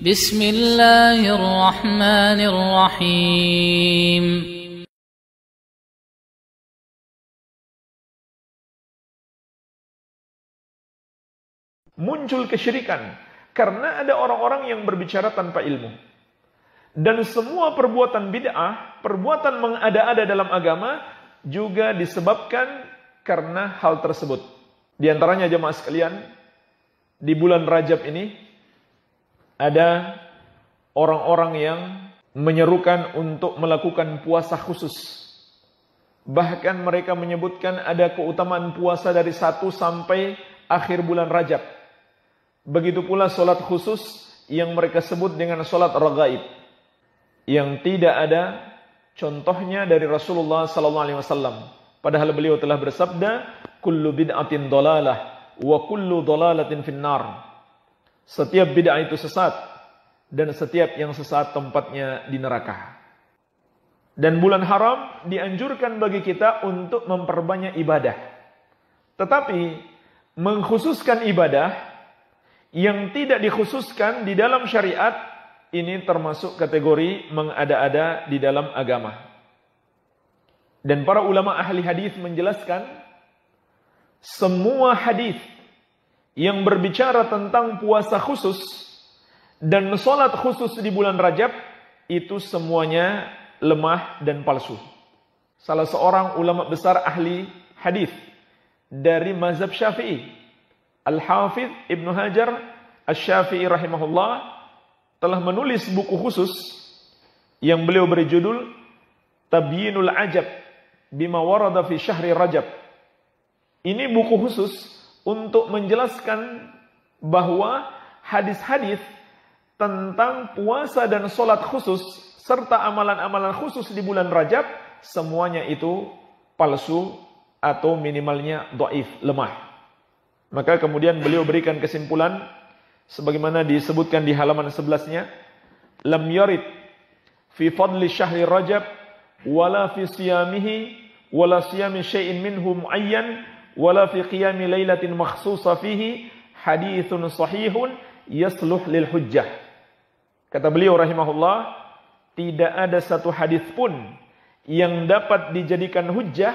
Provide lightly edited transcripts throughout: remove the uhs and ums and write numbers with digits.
بسم الله الرحمن الرحيم Muncul kesyirikan karena ada orang-orang yang berbicara tanpa ilmu. Dan semua perbuatan bid'ah, perbuatan mengada-ada dalam agama juga disebabkan karena hal tersebut. Di antaranya jemaah sekalian, di bulan Rajab ini ada orang-orang yang menyerukan untuk melakukan puasa khusus. Bahkan mereka menyebutkan ada keutamaan puasa dari 1 sampai akhir bulan Rajab. Begitu pula solat khusus yang mereka sebut dengan solat raghaib, yang tidak ada contohnya dari Rasulullah SAW. Padahal beliau telah bersabda, kullu bid'atin dolalah wa kullu dolalatin finnar. Setiap bid'ah itu sesat, dan setiap yang sesat tempatnya di neraka. Dan bulan haram dianjurkan bagi kita untuk memperbanyak ibadah. Tetapi mengkhususkan ibadah yang tidak dikhususkan di dalam syariat, ini termasuk kategori mengada-ada di dalam agama. Dan para ulama ahli hadis menjelaskan, semua hadis yang berbicara tentang puasa khusus dan salat khusus di bulan Rajab, itu semuanya lemah dan palsu. Salah seorang ulama besar ahli hadis dari mazhab Syafi'i, Al-Hafidh Ibnu Hajar Asy-Syafi'i rahimahullah, telah menulis buku khusus yang beliau beri judul Tabyinul Ajab bima warada fi syahri Rajab. Ini buku khusus untuk menjelaskan bahwa hadis-hadis tentang puasa dan sholat khusus serta amalan-amalan khusus di bulan Rajab, semuanya itu palsu atau minimalnya dhaif, lemah. Maka kemudian beliau berikan kesimpulan sebagaimana disebutkan di halaman 11-nya, lam yarid fi fadli syahri Rajab wala fi siyamihi wala siyami syai'in minhu muayyan wala fi qiyami lailatin makhsusa fihi hadithun sahihun yasluh lil hujjah. Kata beliau rahimahullah, tidak ada satu hadis pun yang dapat dijadikan hujjah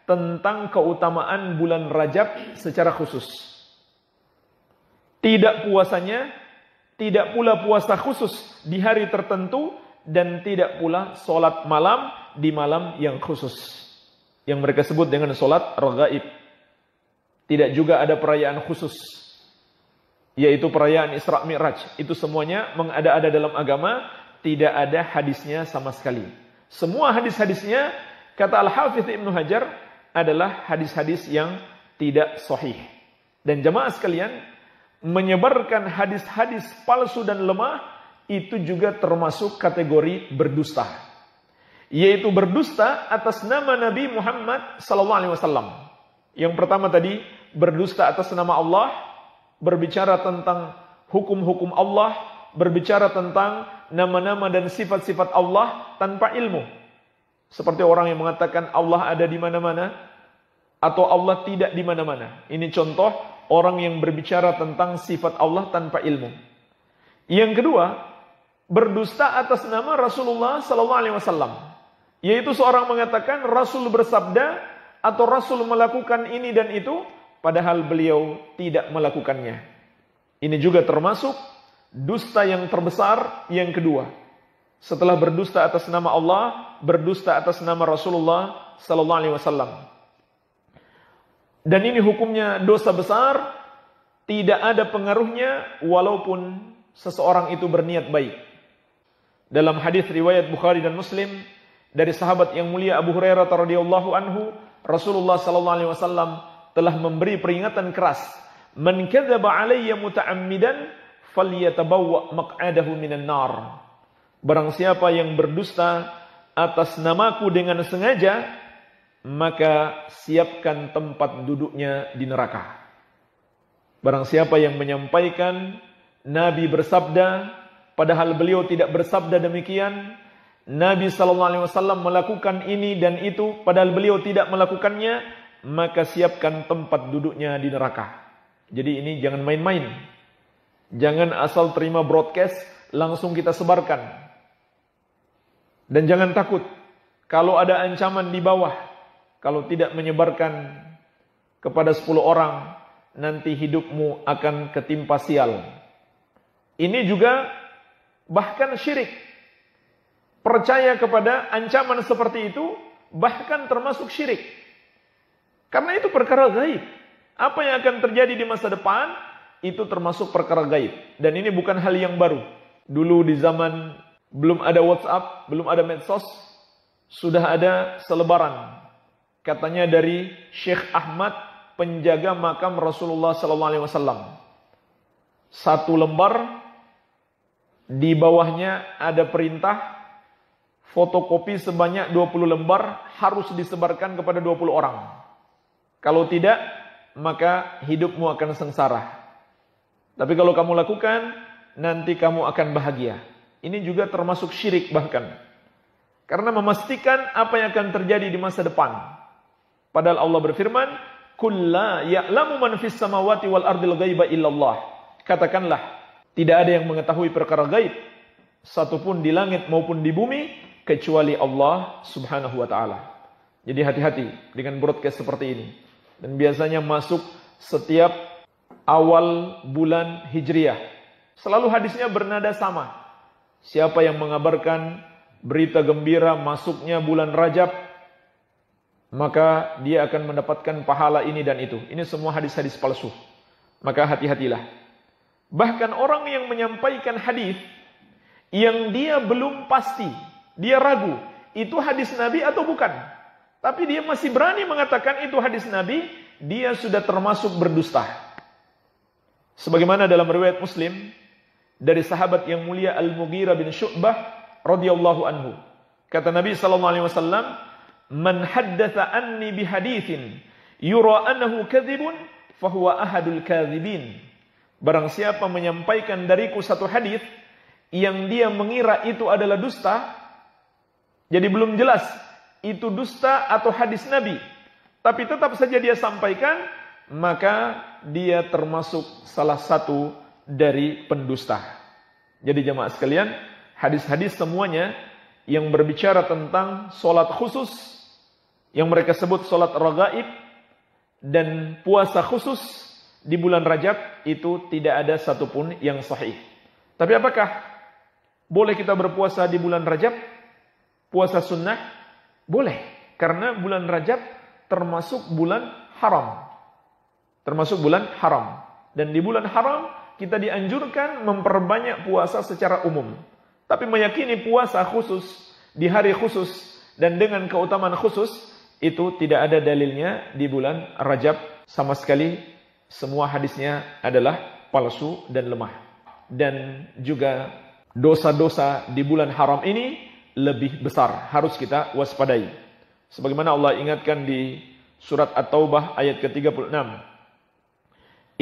tentang keutamaan bulan Rajab secara khusus. Tidak puasanya, tidak pula puasa khusus di hari tertentu, dan tidak pula sholat malam di malam yang khusus, yang mereka sebut dengan sholat raghaib. Tidak juga ada perayaan khusus, yaitu perayaan Isra Mi'raj. Itu semuanya mengada-ada dalam agama, tidak ada hadisnya sama sekali. Semua hadis-hadisnya, kata Al-Hafidh Ibnu Hajar, adalah hadis-hadis yang tidak sahih. Dan jemaah sekalian, menyebarkan hadis-hadis palsu dan lemah itu juga termasuk kategori berdusta, yaitu berdusta atas nama Nabi Muhammad SAW. Yang pertama tadi, berdusta atas nama Allah, berbicara tentang hukum-hukum Allah, berbicara tentang nama-nama dan sifat-sifat Allah tanpa ilmu. Seperti orang yang mengatakan Allah ada di mana-mana atau Allah tidak di mana-mana. Ini contoh orang yang berbicara tentang sifat Allah tanpa ilmu. Yang kedua, berdusta atas nama Rasulullah SAW, yaitu seorang mengatakan Rasul bersabda atau Rasul melakukan ini dan itu, padahal beliau tidak melakukannya. Ini juga termasuk dusta yang terbesar yang kedua. Setelah berdusta atas nama Allah, berdusta atas nama Rasulullah SAW. Dan ini hukumnya dosa besar, tidak ada pengaruhnya walaupun seseorang itu berniat baik. Dalam hadis riwayat Bukhari dan Muslim dari sahabat yang mulia Abu Hurairah radhiyallahu anhu, Rasulullah SAW telah memberi peringatan keras, "Man kadzaba 'alayya muta'ammidan falyatabawwa maq'adahu minan nar." Barang siapa yang berdusta atas namaku dengan sengaja, maka siapkan tempat duduknya di neraka. Barang siapa yang menyampaikan Nabi bersabda, padahal beliau tidak bersabda demikian, Nabi SAW melakukan ini dan itu, padahal beliau tidak melakukannya, maka siapkan tempat duduknya di neraka. Jadi ini jangan main-main. Jangan asal terima broadcast, langsung kita sebarkan. Dan jangan takut kalau ada ancaman di bawah, kalau tidak menyebarkan kepada 10 orang, nanti hidupmu akan ketimpa sial. Ini juga bahkan syirik. Percaya kepada ancaman seperti itu bahkan termasuk syirik. Karena itu perkara gaib. Apa yang akan terjadi di masa depan itu termasuk perkara gaib. Dan ini bukan hal yang baru. Dulu di zaman belum ada WhatsApp, belum ada medsos, sudah ada selebaran. Katanya dari Syekh Ahmad, penjaga makam Rasulullah SAW. 1 lembar, di bawahnya ada perintah fotokopi sebanyak 20 lembar harus disebarkan kepada 20 orang. Kalau tidak, maka hidupmu akan sengsara. Tapi kalau kamu lakukan, nanti kamu akan bahagia. Ini juga termasuk syirik bahkan. Karena memastikan apa yang akan terjadi di masa depan. Padahal Allah berfirman, "Qul la ya'lamu man fis samawati wal ardil ghaiba illallah." Katakanlah, tidak ada yang mengetahui perkara gaib satupun di langit maupun di bumi kecuali Allah Subhanahu wa taala. Jadi hati-hati dengan broadcast seperti ini. Dan biasanya masuk setiap awal bulan Hijriah. Selalu hadisnya bernada sama. Siapa yang mengabarkan berita gembira masuknya bulan Rajab, maka dia akan mendapatkan pahala ini dan itu. Ini semua hadis-hadis palsu. Maka hati-hatilah. Bahkan orang yang menyampaikan hadis yang dia belum pasti, dia ragu, itu hadis Nabi atau bukan. Tapi dia masih berani mengatakan itu hadis Nabi, dia sudah termasuk berdusta. Sebagaimana dalam riwayat Muslim dari sahabat yang mulia Al-Mughirah bin Syu'bah radhiyallahu anhu. Kata Nabi sallallahu alaihi wasallam, "Man haddatsa anni bihaditsin yura annahu kadzibun fahuwa ahadul kadzibin." Barang siapa menyampaikan dariku satu hadis yang dia mengira itu adalah dusta, jadi belum jelas itu dusta atau hadis Nabi, tapi tetap saja dia sampaikan, maka dia termasuk salah satu dari pendusta. Jadi jemaah sekalian, hadis-hadis semuanya yang berbicara tentang solat khusus, yang mereka sebut solat raghaib, dan puasa khusus di bulan Rajab, itu tidak ada satupun yang sahih. Tapi apakah boleh kita berpuasa di bulan Rajab? Puasa sunnah? Boleh. Karena bulan Rajab termasuk bulan haram. Termasuk bulan haram. Dan di bulan haram kita dianjurkan memperbanyak puasa secara umum. Tapi meyakini puasa khusus di hari khusus dan dengan keutamaan khusus, itu tidak ada dalilnya di bulan Rajab sama sekali. Semua hadisnya adalah palsu dan lemah. Dan juga dosa-dosa di bulan haram ini lebih besar, harus kita waspadai. Sebagaimana Allah ingatkan di surat At-Taubah ayat ke-36.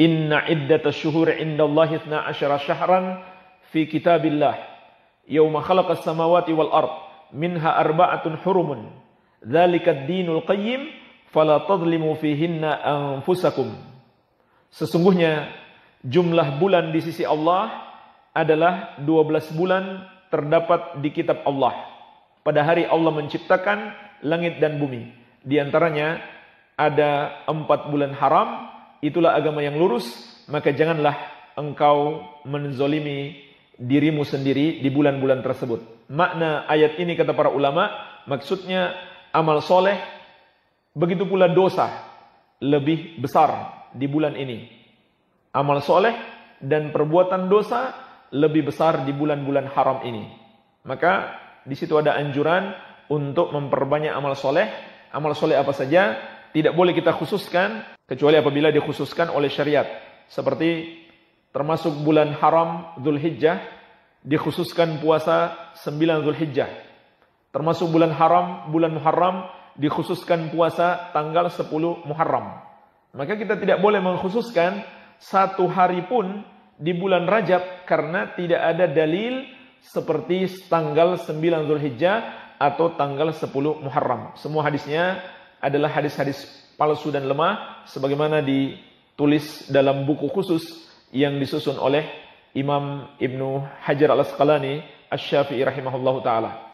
Inna iddatasy syuhuri 'indallahi 12 syahran fi kitabillah yauma khalaqas samawati wal ard minha arba'atun hurumun dzalikad dinul qayyim fala tadhlimu fihinna anfusakum. Sesungguhnya jumlah bulan di sisi Allah adalah 12 bulan terdapat di kitab Allah. Pada hari Allah menciptakan langit dan bumi. Di antaranya ada 4 bulan haram. Itulah agama yang lurus. Maka janganlah engkau menzolimi dirimu sendiri di bulan-bulan tersebut. Makna ayat ini kata para ulama, maksudnya amal soleh, begitu pula dosa lebih besar di bulan ini. Amal soleh dan perbuatan dosa lebih besar di bulan-bulan haram ini. Maka di situ ada anjuran untuk memperbanyak amal soleh. Amal soleh apa saja tidak boleh kita khususkan kecuali apabila dikhususkan oleh syariat. Seperti termasuk bulan haram Dzulhijjah, dikhususkan puasa 9 Dzulhijjah. Termasuk bulan haram, bulan Muharram, dikhususkan puasa tanggal 10 Muharram. Maka kita tidak boleh mengkhususkan satu hari pun di bulan Rajab karena tidak ada dalil seperti tanggal 9 Dzulhijjah atau tanggal 10 Muharram. Semua hadisnya adalah hadis-hadis palsu dan lemah sebagaimana ditulis dalam buku khusus yang disusun oleh Imam Ibnu Hajar Al-Asqalani Asy-Syafi'i rahimahullahu taala.